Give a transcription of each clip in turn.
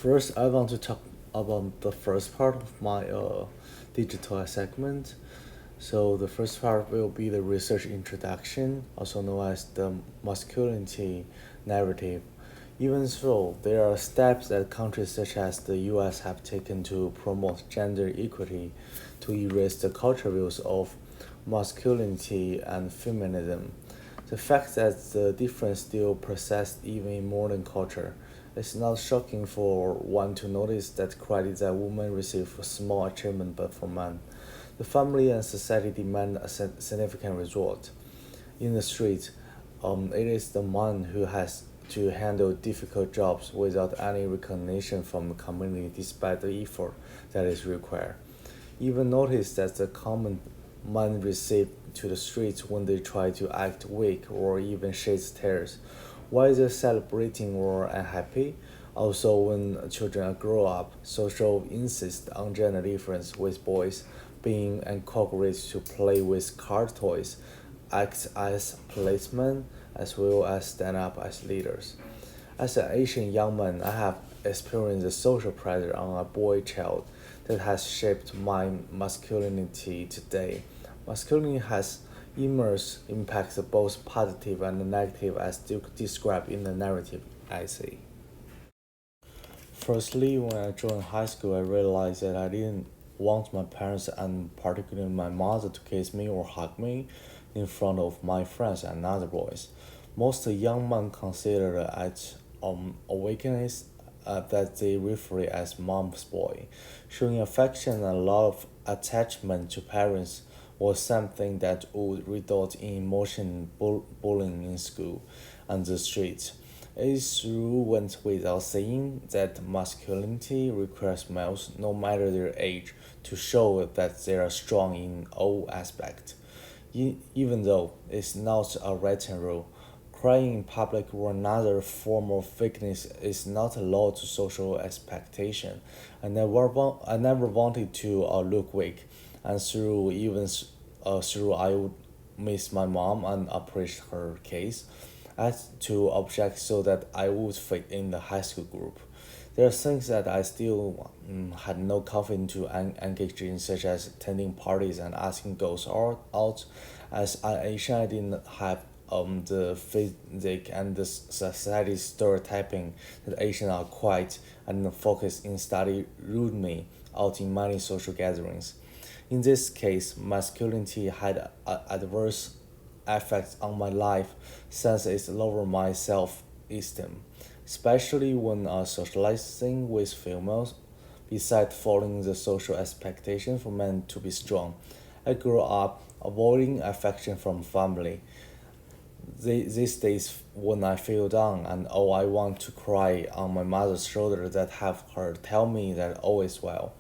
First, I want to talk about the first part of my digital segment. So, the first part will be the research introduction, also known as the masculinity narrative. Even so, there are steps that countries such as the US have taken to promote gender equity, to erase the cultural views of masculinity and feminism. The fact that the difference still persists even in modern culture, it's not shocking for one to notice that credit that women receive for small achievement but for men. The family and society demand a significant result. In the street, it is the man who has to handle difficult jobs without any recognition from the community despite the effort that is required. Even notice that the common man receive to the streets when they try to act weak or even shed tears. Why they're celebrating or unhappy? Also, when children grow up, social insist on gender difference with boys being encouraged to play with car toys, act as policemen, as well as stand up as leaders. As an Asian young man, I have experienced the social pressure on a boy child that has shaped my masculinity today. Masculinity has immense impacts both positive and negative as described in the narrative I see. Firstly, when I joined high school, I realized that I didn't want my parents and particularly my mother to kiss me or hug me in front of my friends and other boys. Most young men consider it a weakness that they refer as mom's boy. Showing affection and a lot of attachment to parents was something that would result in emotional bullying in school and the streets. It went without saying that masculinity requires males, no matter their age, to show that they are strong in all aspects. Even though it's not a written rule, crying in public or another form of weakness is not allowed to social expectation. I never wanted to look weak, and through I would miss my mom and approach her case. I had to object so that I would fit in the high school group. There are things that I still had no confidence to engage in, such as attending parties and asking girls out. As an Asian, I didn't have the physique and the society stereotyping that Asians are quiet and focused in study ruled me out in many social gatherings. In this case, masculinity had adverse effects on my life since it lowered my self esteem, especially when socializing with females. Besides following the social expectation for men to be strong, I grew up avoiding affection from family. These days, when I feel down and all I want to cry on my mother's shoulder that have her tell me that all is well.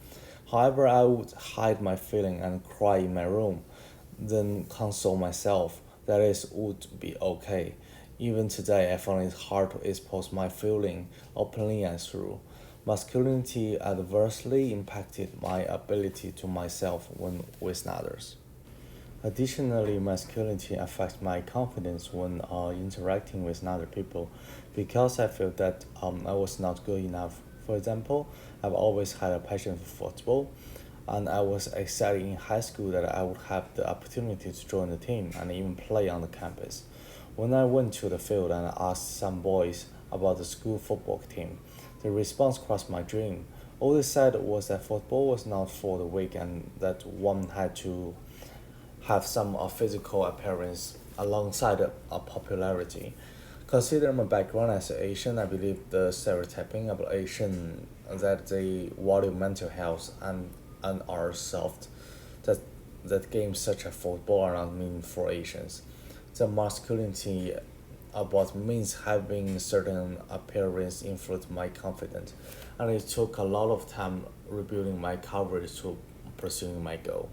However, I would hide my feeling and cry in my room, then console myself that it would be okay. Even today, I find it hard to expose my feeling openly and through. Masculinity adversely impacted my ability to myself when with others. Additionally, masculinity affects my confidence when interacting with other people because I feel that I was not good enough. For example, I've always had a passion for football, and I was excited in high school that I would have the opportunity to join the team and even play on the campus. When I went to the field and asked some boys about the school football team, the response crushed my dream. All they said was that football was not for the weak and that one had to have some physical appearance alongside popularity. Considering my background as Asian, I believe the stereotyping about Asian that they value mental health and are soft, that games such as football are not mean for Asians. The masculinity about means having certain appearance influenced my confidence, and it took a lot of time rebuilding my courage to pursuing my goal.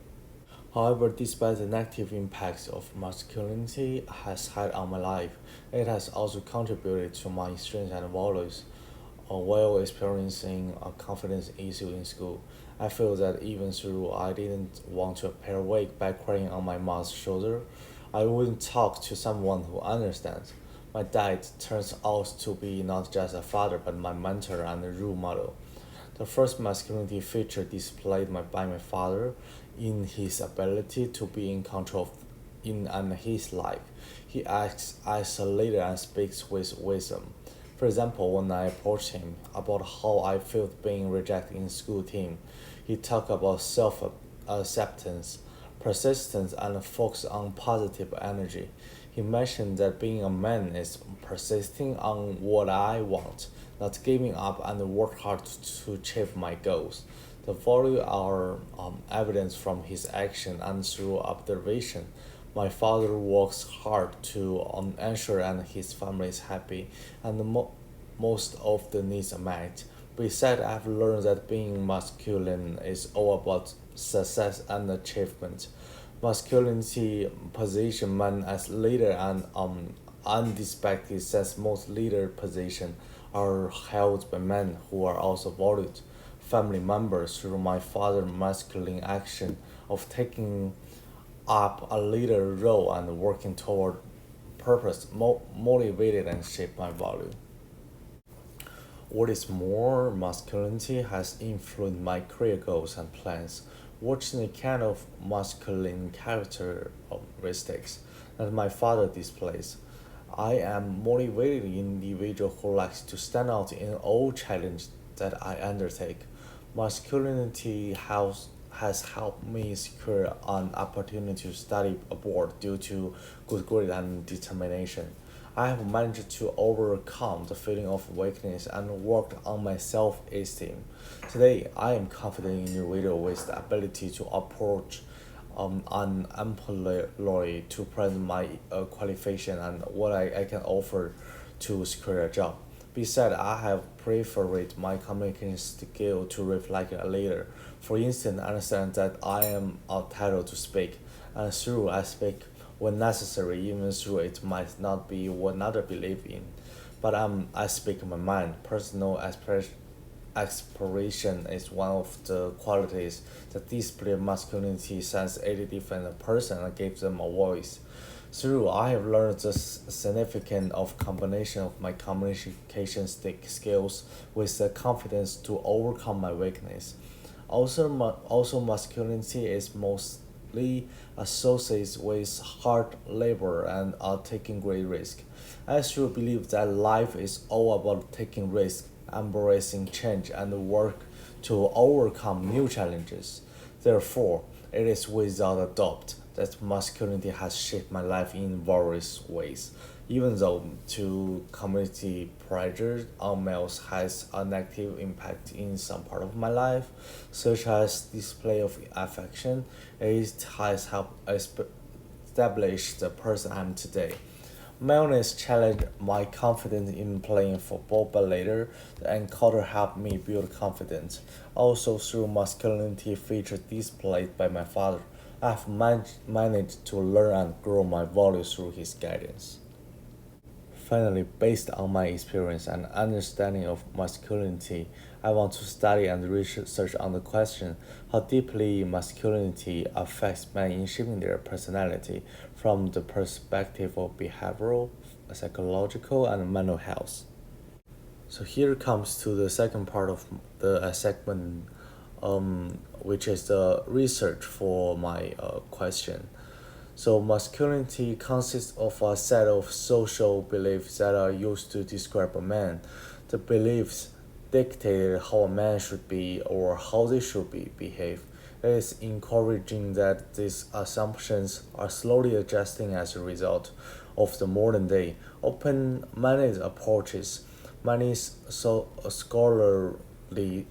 However, despite the negative impacts of masculinity has had on my life, it has also contributed to my strengths and values. While experiencing a confidence issue in school, I feel that even though I didn't want to appear weak by crying on my mom's shoulder, I wouldn't talk to someone who understands. My dad turns out to be not just a father but my mentor and a role model. The first masculinity feature displayed by my father in his ability to be in control in and his life. He acts as a leader and speaks with wisdom. For example, when I approached him about how I felt being rejected in school team, he talked about self acceptance, persistence, and focus on positive energy. He mentioned that being a man is persisting on what I want, not giving up, and work hard to achieve my goals. The value are evidence from his action and through observation. My father works hard to ensure and his family is happy, and most of the needs are met. Besides, I've learned that being masculine is all about success and achievement. Masculinity position men as leader and undisputed since most leader positions are held by men who are also valued family members through my father's masculine action of taking up a leader role and working toward purpose motivated and shaped my value. What is more, masculinity has influenced my career goals and plans. Watching the kind of masculine characteristics that my father displays, I am motivated individual who likes to stand out in all challenges that I undertake. Masculinity has helped me secure an opportunity to study abroad due to good grades and determination. I have managed to overcome the feeling of weakness and worked on my self-esteem. Today, I am confident individual with the ability to approach an employee to present my qualification and what I can offer to secure a job. Besides, I have preferred my communication skill to reflect a leader. For instance, understand that I am entitled to speak, and through I speak when necessary, even though it might not be what others believe in. But I speak my mind. Personal aspiration is one of the qualities that display masculinity since it defines a person and gives them a voice. Through I have learned the significance of combination of my communication skills with the confidence to overcome my weakness. Also masculinity is mostly associated with hard labor and taking great risk. I still believe that life is all about taking risk, embracing change, and work to overcome new challenges. Therefore, it is without a doubt that masculinity has shaped my life in various ways. Even though to community pressure on males has a negative impact in some part of my life, such as display of affection, it has helped establish the person I am today. Maleness challenged my confidence in playing football, but later the encounter helped me build confidence. Also, through masculinity features displayed by my father, I've managed to learn and grow my values through his guidance. Finally, based on my experience and understanding of masculinity, I want to study and research on the question how deeply masculinity affects men in shaping their personality from the perspective of behavioral, psychological, and mental health. So here comes to the second part of the segment, which is the research for my question. So masculinity consists of a set of social beliefs that are used to describe a man. The beliefs dictate how a man should be or how they should be behave. It is encouraging that these assumptions are slowly adjusting as a result of the modern day open-minded approaches. Many scholarly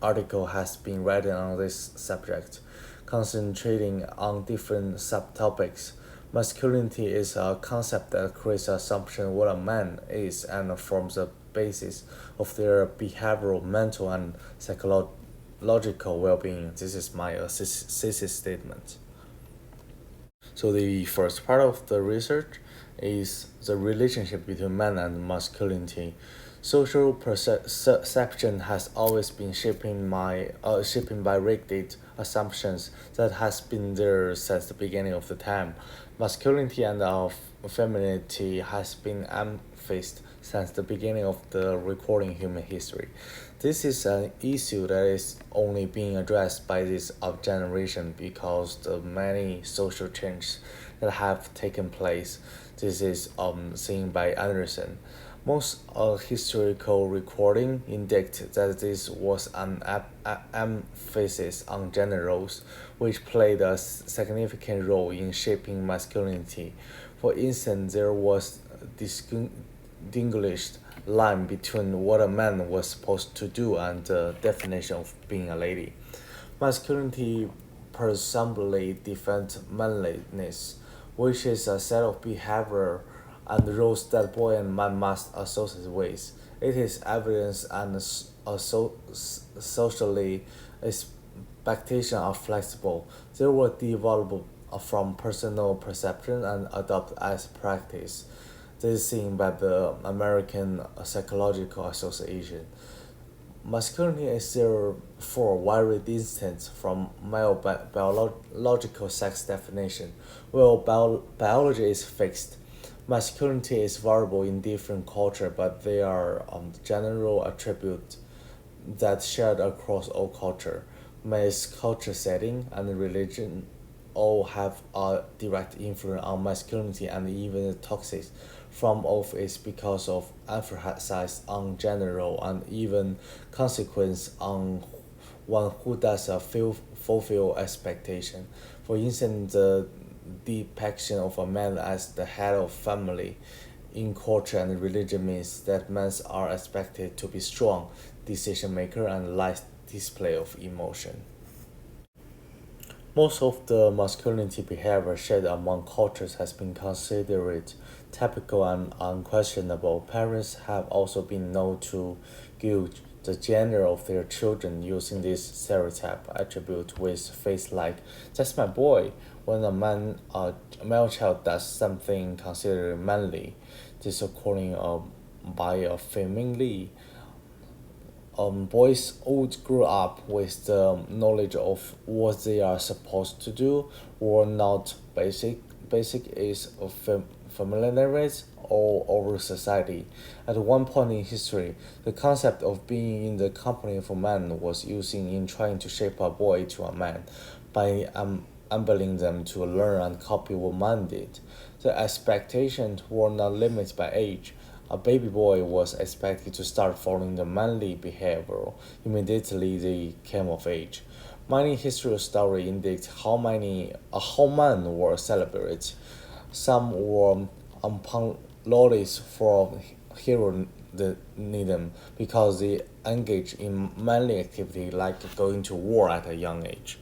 article has been written on this subject, concentrating on different subtopics. Masculinity is a concept that creates assumption what a man is and forms the basis of their behavioral, mental, and psychological well-being. This is my thesis statement. So the first part of the research is the relationship between man and masculinity. Social perception has always been shaping by rigid assumptions that has been there since the beginning of the time. Masculinity and femininity has been faced since the beginning of the recording human history. This is an issue that is only being addressed by this generation because the many social changes that have taken place. This is seen by Anderson. Most historical recording indicate that this was an emphasis on gender roles, which played a significant role in shaping masculinity. For instance, there was a distinguished line between what a man was supposed to do and the definition of being a lady. Masculinity presumably defines manliness, which is a set of behavior and roles that boy and man must associate with. It is evidence and socially expectations are flexible. They were developed from personal perception and adopted as practice. This is seen by the American Psychological Association. Masculinity is therefore very distinct from male biological sex definition. While biology is fixed, masculinity is variable in different cultures, but they are general attributes that shared across all culture. Male's culture setting and religion all have a direct influence on masculinity and even the toxic form of it because of emphasis on general and even consequence on one who does fulfill expectation. For instance, the depiction of a man as the head of family in culture and religion means that men are expected to be strong decision maker and light display of emotion. Most of the masculinity behavior shared among cultures has been considered typical and unquestionable. Parents have also been known to gauge the gender of their children using this stereotype attribute with face like "that's my boy" when a male child does something considered manly. This according by Fei-Ming Lee. Boys would grow up with the knowledge of what they are supposed to do or not. Basic is a familiarity all over society. At one point in history, the concept of being in the company of a man was used in trying to shape a boy to a man by enabling them to learn and copy what man did. The expectations were not limited by age. A baby boy was expected to start following the manly behavior immediately they came of age. Many history stories indicate how men were celebrated. Some were applauded for heroism because they engaged in manly activity like going to war at a young age.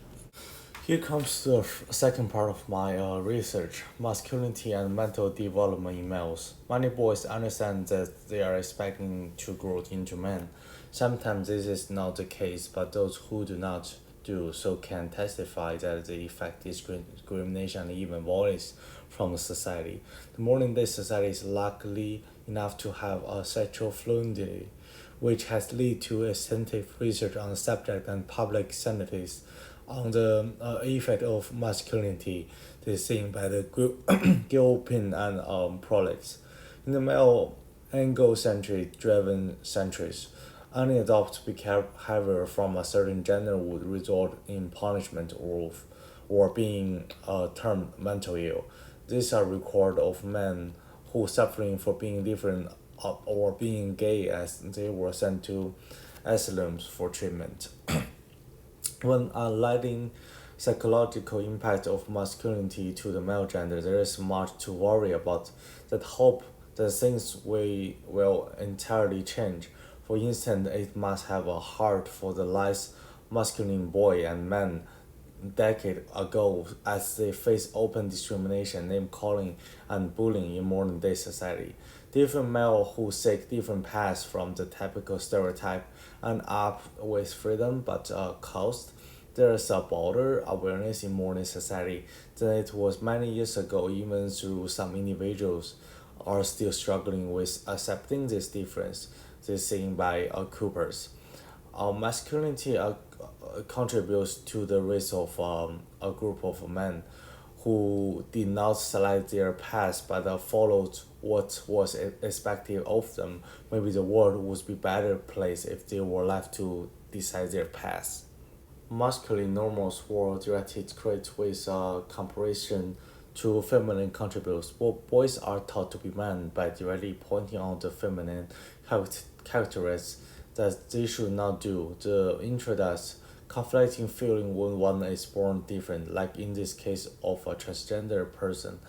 Here comes the second part of my research masculinity and mental development in males. Many boys understand that they are expecting to grow into men. Sometimes this is not the case, but those who do not do so can testify that they effect discrimination and even violence from society. The modern day society is luckily enough to have a sexual fluidity, which has led to extensive research on the subject and public scientists on the effect of masculinity, this seen by the Gilpin and Prolix. In the male angocentric driven centuries, any adopt behavior from a certain gender would result in punishment or being termed mental ill. These are record of men who suffering for being different or being gay as they were sent to asylums for treatment. When highlighting psychological impact of masculinity to the male gender, there is much to worry about. That hope that things will entirely change. For instance, it must have a heart for the less masculine boy and man decade ago as they face open discrimination, name calling, and bullying in modern day society. Different male who seek different paths from the typical stereotype and up with freedom but cost. There is a broader awareness in modern society than it was many years ago, even though some individuals are still struggling with accepting this difference. This is seen by Coopers. Masculinity contributes to the rise of a group of men who did not select their path but followed what was expected of them, maybe the world would be better place if they were left to decide their path. Masculine norms were directed create with comparison to feminine contributes. Boys are taught to be men by directly pointing out the feminine characteristics that they should not do. The introduces conflicting feeling when one is born different, like in this case of a transgender person.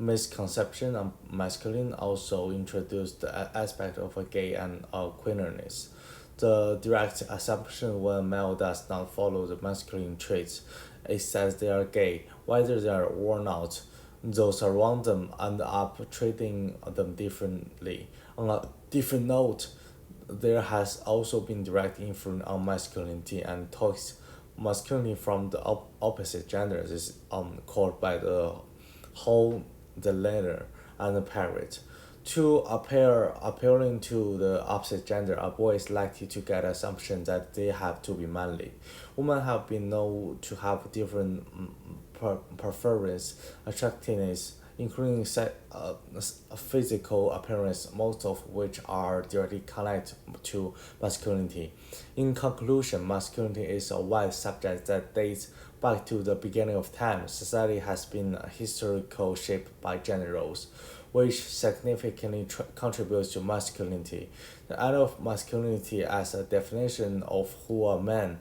Misconception of masculine also introduced the aspect of a gay and queerness. The direct assumption when a male does not follow the masculine traits is that they are gay, whether they are or not. Those around them end up treating them differently. On a different note, there has also been direct influence on masculinity and toxic masculinity from the opposite genders is called by the whole, the letter, and the parrot. To appealing to the opposite gender, a boy is likely to get assumption that they have to be manly. Women have been known to have different preference, attractiveness, including physical appearance, most of which are directly connected to masculinity. In conclusion, masculinity is a wide subject that dates back to the beginning of time. Society has been historically shaped by gender roles, which significantly contributes to masculinity. The idea of masculinity as a definition of who a man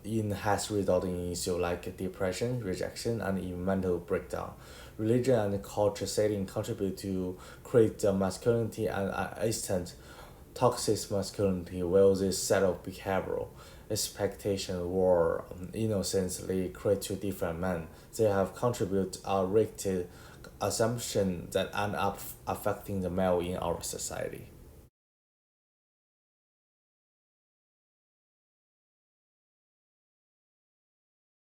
in has resulted in issues like depression, rejection, and even mental breakdown. Religion and culture setting contribute to create the masculinity and instant toxic masculinity, while this set of behavioral expectations were innocently created to different men. They have contributed a rigid assumption that end up affecting the male in our society.